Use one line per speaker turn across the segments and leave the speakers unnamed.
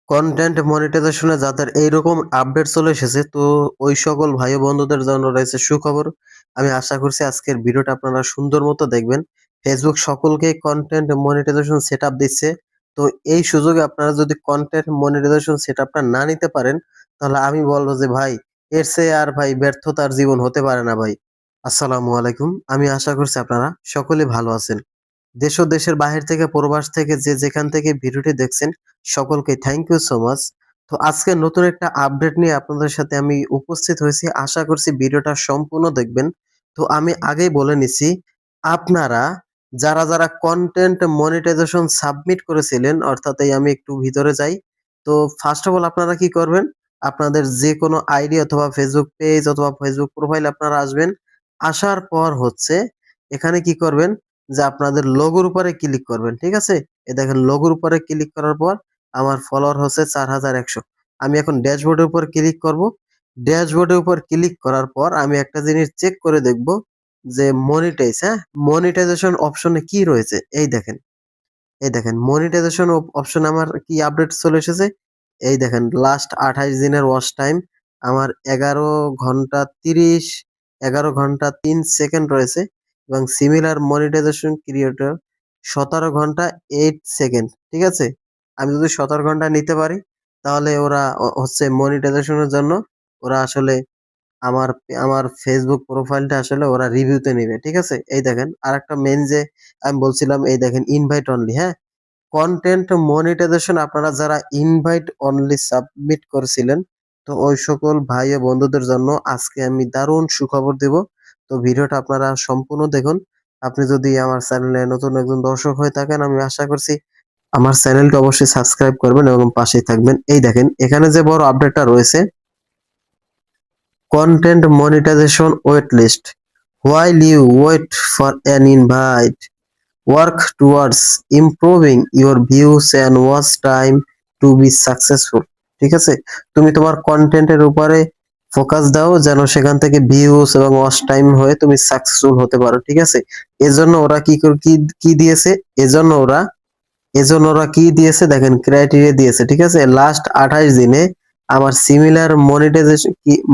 Content মনিটাইজেশনে যাদের এইরকম update চলে এসেছে, তো ওই সকল ভাই ও বন্ধুদের জন্য রয়েছে সুখবর। আমি আশা করছি আজকের ভিডিওটা আপনারা সুন্দর মতো দেখবেন। ফেসবুক সকলকে কন্টেন্ট মনিটাইজেশন সেটআপ দিচ্ছে। তো এই সুযোগে আপনারা যদি কন্টেন্ট মনিটাইজেশন সেটআপটা না নিতে পারেন, তাহলে আমি বলবো যে ভাই, এর চেয়ে আর ভাই ব্যর্থতার জীবন হতে পারে না ভাই। আসসালামু আলাইকুম। আমি আশা করছি আপনারা সকলে ভালো আছেন। দেশ ও দেশের বাহির থেকে প্রবাস থেকে যে যেখান থেকে ভিডিওটি দেখছেন, সকলকে থ্যাংক ইউ সো মাচ। তো আজকে নতুন একটা আপডেট নিয়ে আপনাদের সাথে আমি উপস্থিত হয়েছি। আশা করছি ভিডিওটা সম্পূর্ণ দেখবেন। তো আমি আগেই বলে নিছি, আপনারা যারা কন্টেন্ট মনিটাইজেশন সাবমিট করেছিলেন, অর্থাৎ এই আমি একটু ভিতরে যাই। তো ফার্স্ট অফ অল আপনারা কি করবেন? আপনাদের যেকোনো আইডি অথবা ফেসবুক পেজ অথবা ফেসবুক প্রোফাইল আপনারা আসবেন। আসার পর হচ্ছে এখানে কি করবেন? যে আপনাদের লোগোর উপরে ক্লিক করবেন। ঠিক আছে? এই দেখেন লোগোর উপরে ক্লিক করার পর আমার ফলোয়ার হচ্ছে ৪,১০০। আমি এখন ড্যাশবোর্ডের উপর ক্লিক করব। ড্যাশবোর্ডের উপর ক্লিক করার পর আমি একটা জিনিস চেক করে দেখব যে মনিটাইজ, হ্যাঁ? মনিটাইজেশন অপশনে কি রয়েছে? এই দেখেন মনিটাইজেশন অপশনে আমার কি আপডেট চলে এসেছে? এই দেখেন লাস্ট ২৮ দিনের ওয়াচ টাইম আমার ১১ ঘন্টা ৩ সেকেন্ড রয়েছে এবং সিমিলার মনিটাইজেশন ক্রিয়েটর ১৭ ঘন্টা ৮ সেকেন্ড। ঠিক আছে? আমি যদি ১৭ ঘন্টা নিতে পারি, তাহলে ওরা হচ্ছে মনিটাইজেশন এর জন্য ওরা আসলে আমার ফেসবুক প্রোফাইলটা আসলে ওরা রিভিউতে নিবে। ঠিক আছে? এই দেখেন আরেকটা মেইন যে আমি বলছিলাম, এই দেখেন ইনভাইট অনলি, হ্যাঁ? কনটেন্ট মনিটাইজেশন আপনারা যারা ইনভাইট অনলি সাবমিট করেছিলেন, তো ওই সকল ভাই ও বন্ধুদের জন্য আজকে আমি দারুণ সুখবর দেব। তো ভিডিওটা আপনারা সম্পূর্ণ দেখুন। আপনি যদি আমার চ্যানেলে নতুন একজন দর্শক হয়ে থাকেন, আমি আশা করছি আমার চ্যানেলটা অবশ্যই সাবস্ক্রাইব করবেন এবং পাশেই থাকবেন। এই দেখেন এখানে যে বড় আপডেটটা রয়েছে, content monetization wait list. While you wait for an invite, work towards improving your views and watch time to be successful. ঠিক আছে? তুমি তোমার কনটেন্টের উপরে ফোকাস দাও যেন সেখান থেকে ভিউজ এবং ওয়াচ টাইম হয়ে তুমি সাকসেসফুল হতে পারো। ঠিক আছে? এজন্য ওরা কি দিয়েছে? এজন্য ওরা কি দিয়েছে দেখেন, ক্রাইটেরিয়া দিয়েছে। ঠিক আছে? লাস্ট ২৮ দিনে আমার সিমিলার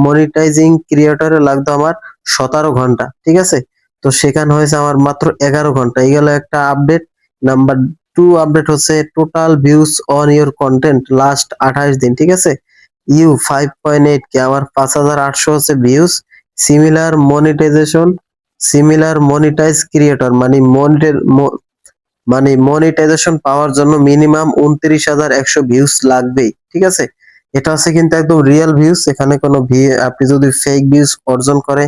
মনিটাইজিং ক্রিয়েটরে লাগতো আমার ১৭ ঘন্টা। ঠিক আছে? তো সেখানে হয়েছে আমার মাত্র ১১ ঘন্টা। এই গেল একটা আপডেট। নাম্বার 2 আপডেট হচ্ছে total views on your content last ২৮ দিন। ঠিক আছে? 5.8 কে আমার ৫,৮০০ হচ্ছে views. Similar monetization similar monetize creator মানে মনিটাইজেশন পাওয়ার জন্য মিনিমাম ২৯,১০০ ভিউজ লাগবেই। ঠিক আছে? এটা হচ্ছে কিন্তু একদম রিয়েল ভিউজ। এখানে কোনো আপনি যদি ফেক ভিউজ অর্জন করে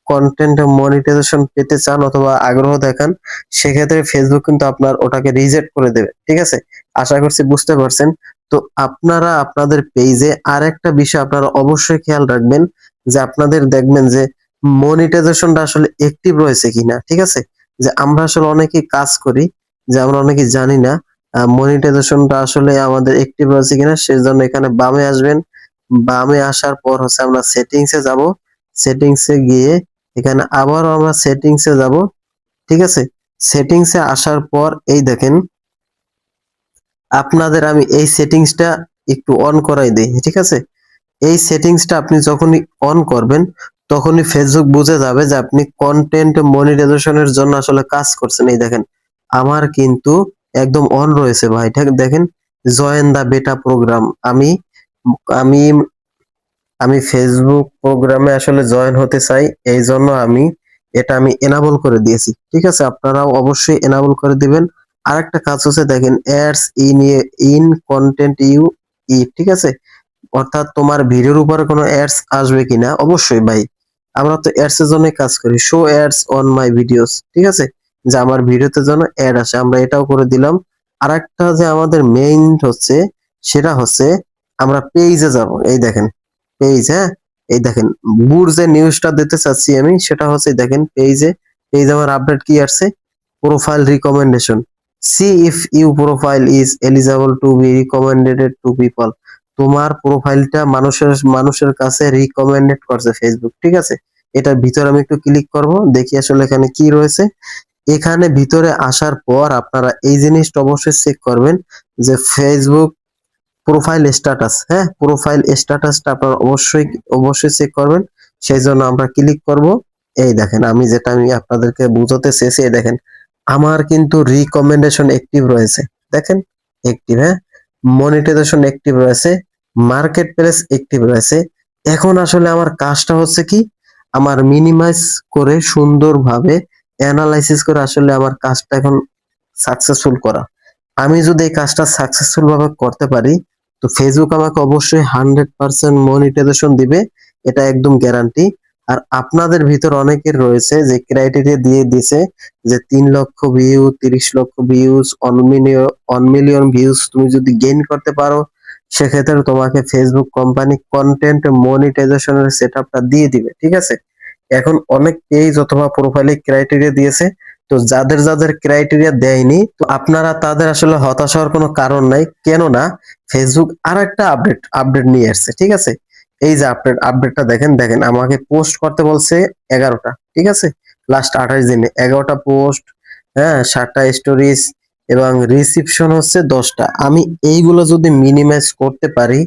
কন্টেন্ট মনিটাইজেশন পেতে চান অথবা আগ্রহ দেখান, সেক্ষেত্রে ফেসবুক কিন্তু আপনার ওটাকে রিজেক্ট করে দেবে। ঠিক আছে? আশা করছি বুঝতে পারছেন। তো আপনারা আপনাদের পেজে আরেকটা বিষয় আপনারা অবশ্যই খেয়াল রাখবেন, যে আপনাদের দেখবেন যে মনিটাইজেশনটা আসলে অ্যাক্টিভ রয়েছে কিনা। ঠিক আছে? যে আমরা আসলে অনেকেই কাজ করি, যে আমরা অনেকে জানি না মনিটাইজেশনটা আসলে আমাদের অ্যাক্টিভ রয়েছে কিনা। সেজন্য এখানে বামে আসবেন। বামে আসার পর হচ্ছে আমরা সেটিংস এ যাব। সেটিংস এ গিয়ে এখানে আবারও আমরা সেটিংস এ যাব। ঠিক আছে? সেটিংস এ আসার পর এই দেখেন, আপনাদের আমি এই সেটিংসটা একটু অন করাই দেই। ঠিক আছে? এই সেটিংসটা আপনি যখনই অন করবেন, তখনই ফেসবুক বুঝে যাবে যে আপনি কন্টেন্ট মনিটাইজেশনের জন্য আসলে কাজ করছেন। এই দেখেন আমার কিন্তু একদম অন রয়েছে ভাই। ঠিক দেখেন, জয়েন দা বেটা প্রোগ্রাম। আমি আমি ফেসবুক প্রোগ্রামে আসলে জয়েন হতে চাই, এই জন্য আমি এনাবল করে দিয়েছি। ঠিক আছে? আপনারাও অবশ্যই এনাবল করে দিবেন। আরেকটা কাজ হচ্ছে দেখেন, অ্যাডস ইন কন্টেন্ট ইউ ইট। ঠিক আছে? অর্থাৎ তোমার ভিডিওর উপরে কোনো অ্যাডস আসবে কিনা। অবশ্যই ভাই, আমরা তো অ্যাডস এর জন্যই কাজ করি। Show ads on my videos. ঠিক আছে? যে আমার ভিডিওতে যেন অ্যাড আসে, আমরা এটাও করে দিলাম। আরেকটা যে আমাদের মেইন হচ্ছে, সেটা হচ্ছে আমরা পেজে যাব। এই দেখেন পেজ, হ্যাঁ? এই দেখেন বুর যে নিউজটা দিতে চাচ্ছি আমি, সেটা হচ্ছে দেখেন পেজ আমার আপডেট কি আসছে, profile recommendation. See if you profile is eligible to be recommended to people. তোমার প্রোফাইলটা মানুষের কাছে রিকমেন্ডেড করছে ফেসবুক। ঠিক আছে? এটার ভিতরে আমি একটু ক্লিক করব, দেখি আসলে এখানে কি রয়েছে। এখানে ভিতরে আসার পর আপনারা এই জিনিসটা অবশ্যই চেক করবেন যে ফেসবুক প্রোফাইল স্ট্যাটাস, হ্যাঁ প্রোফাইল স্ট্যাটাসটা আপনারা অবশ্যই চেক করবেন। সেই জন্য আমরা ক্লিক করব। এই দেখেন আমি আপনাদেরকে বুঝাতে চেয়েছি, এই দেখেন আমার কিন্তু রিকমেন্ডেশন অ্যাক্টিভ রয়েছে, দেখেন অ্যাক্টিভ, হ্যাঁ মনিটাইজেশন অ্যাক্টিভ রয়েছে, মার্কেট প্লেস অ্যাক্টিভ রয়েছে। এখন আসলে আমার কাজটা হচ্ছে কি, আমার মিনিমাইজ করে সুন্দরভাবে অ্যানালাইসিস করে আসলে আমার কাজটা এখন সাকসেসফুল করা। আমি যদি এই কাজটা সাকসেসফুল ভাবে করতে পারি, তো ফেসবুক আমাকে অবশ্যই 100% মনিটাইজেশন দিবে, এটা একদম গ্যারান্টি। আর আপনাদের ভিতর অনেকের রয়েছে যে ক্রাইটেরিয়া দিয়ে দিছে যে 3 লক্ষ ভিউ, 30 লক্ষ ভিউজ, 1 মিলিয়ন ভিউজ তুমি যদি গেইন করতে পারো, সেক্ষেত্রে তোমাকে ফেসবুক কোম্পানি কন্টেন্ট মনিটাইজেশনের সেটআপটা দিয়ে দিবে, ঠিক আছে। এখন অনেক পেজ অথবা প্রোফাইলে ক্রাইটেরিয়া দিয়েছে, তো যাদের ক্রাইটেরিয়া দেয়নি, তো আপনারা তাদের আসলে হতাশ হওয়ার কোনো কারণ নাই, কেননা ফেসবুক আর একটা আপডেট নিয়ে আসছে, ঠিক আছে। এই যে আপডেটটা দেখেন আমাকে পোস্ট করতে বলছে 11টা, ঠিক আছে। লাস্ট 28 দিনে 11টা পোস্ট, হ্যাঁ 7টা স্টোরিজ, এবং রিসিপশন হচ্ছে 10টা। আমি এইগুলো যদি মিনিমাইজ করতে পারি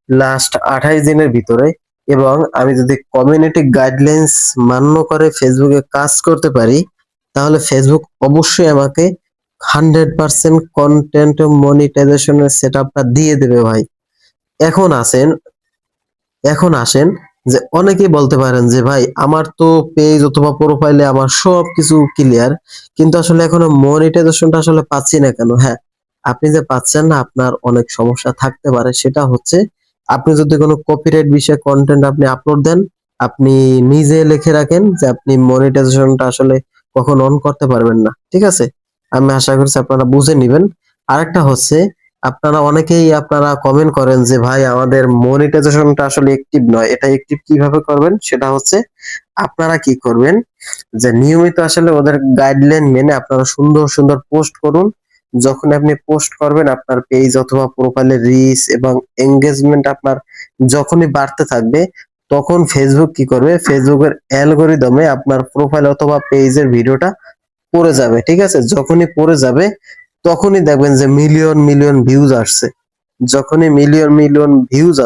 লাস্ট 28 দিনের ভিতরে, এবং আমি যদি কমিউনিটি গাইডলাইন্স মান্য করে ফেসবুকে কাজ করতে পারি, তাহলে ফেসবুক অবশ্যই আমাকে 100% কন্টেন্ট মনিটাইজেশনের সেটআপটা দিয়ে দেবে ভাই। এখন আসেন এখন আসেন যে অনেকেই বলতে পারেন যে ভাই আমার তো পেজ অথবা প্রোফাইলে আমার সবকিছু ক্লিয়ার, কিন্তু আসলে এখনো মনিটাইজেশনটা আসলে পাচ্ছি না কেন? হ্যাঁ, আপনি যে পাচ্ছেন না, আপনার অনেক সমস্যা থাকতে পারে। সেটা হচ্ছে, আপনি যদি কোনো কপিরাইট বিষয়ে কন্টেন্ট আপনি আপলোড দেন, আপনি নিজে লিখে রাখেন যে আপনি মনিটাইজেশনটা আসলে কখন অন করতে পারবেন না, ঠিক আছে। আমি আশা করছি আপনারা বুঝে নিবেন। আরেকটা হচ্ছে, আপনারা কমেন্ট করেন যে ভাই আমাদের মনিটাইজেশনটা আসলে অ্যাক্টিভ নয়, এটা অ্যাক্টিভ কিভাবে করবেন? সেটা হচ্ছে, আপনারা কি করবেন যে নিয়মিত আসলে ওদের গাইডলাইন মেনে আপনারা সুন্দর সুন্দর পোস্ট করুন। যখন আপনি পোস্ট করবেন, আপনার পেজ অথবা প্রোফাইলে রিচ এবং এঙ্গেজমেন্ট আপনার যখনই বাড়তে থাকবে, তখন ফেসবুক কি করবে, ফেসবুকের অ্যালগরিদমে আপনার প্রোফাইল অথবা পেজের ভিডিওটা পড়ে যাবে, ঠিক আছে। যখনই পড়ে যাবে, তখনই দেখবেন যে মিলিয়ন মিলিয়ন ভিউজ আসছে। যখনই মিলিয়ন মিলিয়ন ভিউজ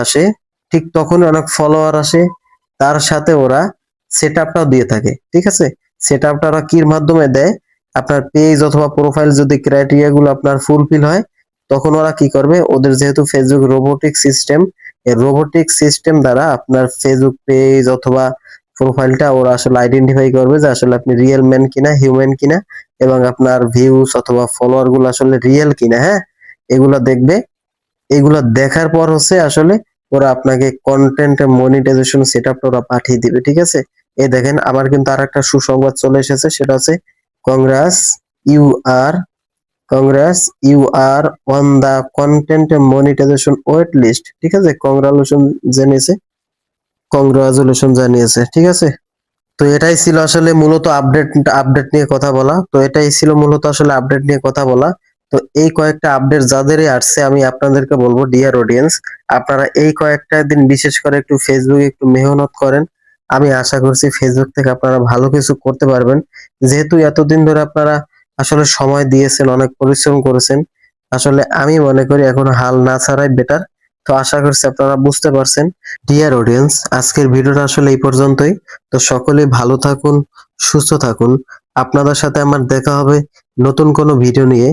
আসে, ঠিক তখনই অনেক ফলোয়ার আসে, তার সাথে ওরা সেটআপটাও দিয়ে থাকে, ঠিক আছে। সেটআপটা ওরা কির মাধ্যমে দেয়, আপনার পেজ অথবা প্রোফাইল যদি ক্রাইটেরিয়া গুলো আপনার ফুলফিল হয়, তখন ওরা কি করবে, ওদের যেহেতু ফেসবুক রোবোটিক সিস্টেম, এই রোবোটিক সিস্টেম দ্বারা আপনার ফেসবুক পেজ অথবা প্রোফাইলটা ওরা আসলে আইডেন্টিফাই করবে যে আসলে আপনি রিয়েল ম্যান কিনা, হিউম্যান কিনা, এবং আপনার ভিউস অথবা ফলোয়ার গুলো আসলে রিয়েল কিনা, হ্যাঁ এগুলা দেখবে। এগুলা দেখার পর হচ্ছে আসলে ওরা আপনাকে কন্টেন্ট মনিটাইজেশন সেটআপটা ওরা পাঠিয়ে দিবে, ঠিক আছে। এই দেখেন আমার কিন্তু আরেকটা সুসংবাদ চলে এসেছে, সেটা হচ্ছে congrats you are congrats you are on the content monetisation wait list, ঠিক আছে। কংগ্রাচুলেশন জানিয়েছে, ঠিক আছে। তো এটাই ছিল আসলে মূলত আপডেট নিয়ে কথা বলা। তো এটাই ছিল মূলত আসলে আপডেট নিয়ে কথা বলা। তো এই কয়েকটা আপডেট যাদেরই আসছে, আমি আপনাদেরকে বলবো ডিয়ার অডিয়েন্স, আপনারা এই কয়েকটা দিন বিশেষ করে একটু ফেসবুকে একটু মেহনত করেন। আমি আশা করছি ফেসবুক থেকে আপনারা ভালো কিছু করতে পারবেন। যেহেতু এতদিন ধরে আপনারা আসলে সময় দিয়েছেন, অনেক পরিশ্রম করেছেন, আসলে আমি মনে করি এখন হাল না ছাড়াই বেটার। তো আশা করছি আপনারা বুঝতে পারছেন। ডিয়ার অডিয়েন্স, আজকের ভিডিওটা আসলে এই পর্যন্তই। তো সকলেই ভালো থাকুন, সুস্থ থাকুন। আপনাদের সাথে আমার দেখা হবে নতুন কোনো ভিডিও নিয়ে।